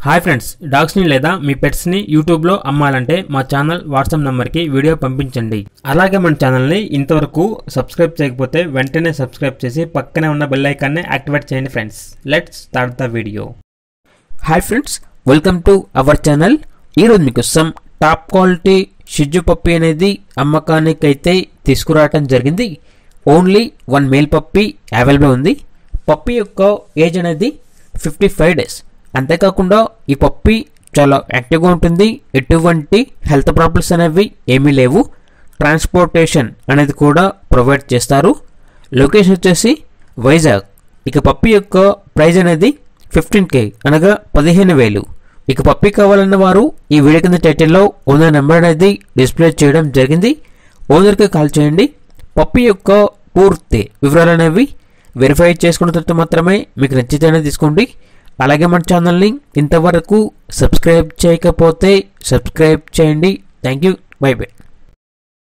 Hi friends, డాగ్స్ని లేదా మీ పెట్స్ని యూట్యూబ్లో అమ్మాలంటే మా ఛానల్ వాట్సాప్ నెంబర్కి వీడియో పంపించండి. అలాగే మన ఛానల్ని ఇంతవరకు సబ్స్క్రైబ్ చేయకపోతే వెంటనే సబ్స్క్రైబ్ చేసి పక్కనే ఉన్న బెల్ ఐకాన్ని యాక్టివేట్ చేయండి friends. Let's start the video. Hi friends, welcome to our channel. ఈరోజు మీకోసం టాప్ క్వాలిటీ షిజు పప్పీ అనేది అమ్మకానికి అయితే తీసుకురావటం జరిగింది. ఓన్లీ 1 మేల్ పప్పీ అవైలబుల్ ఉంది. పప్పీ యొక్క ఏజ్ అనేది 55 days. అంతేకాకుండా ఈ పప్పీ చాలా యాక్టివ్గా ఉంటుంది. ఎటువంటి హెల్త్ ప్రాబ్లమ్స్ అనేవి ఏమీ లేవు. ట్రాన్స్పోర్టేషన్ అనేది కూడా ప్రొవైడ్ చేస్తారు. లొకేషన్ వచ్చేసి వైజాగ్. ఇక పప్పీ యొక్క ప్రైస్ అనేది 15K అనగా 15,000. ఇక పప్పీ కావాలన్న వారు ఈ వీడియో కింద టైటిల్లో ఓనర్ నెంబర్ అనేది డిస్ప్లే చేయడం జరిగింది. ఓనర్కి కాల్ చేయండి. పప్పీ యొక్క పూర్తి వివరాలు అనేవి వెరిఫై చేసుకున్న తర్వాత మాత్రమే మీకు నచ్చితేనే తీసుకోండి. అలాగే మన ఛానల్ని ఇంతవరకు సబ్స్క్రైబ్ చేయకపోతే సబ్స్క్రైబ్ చేయండి. Thank you. By by.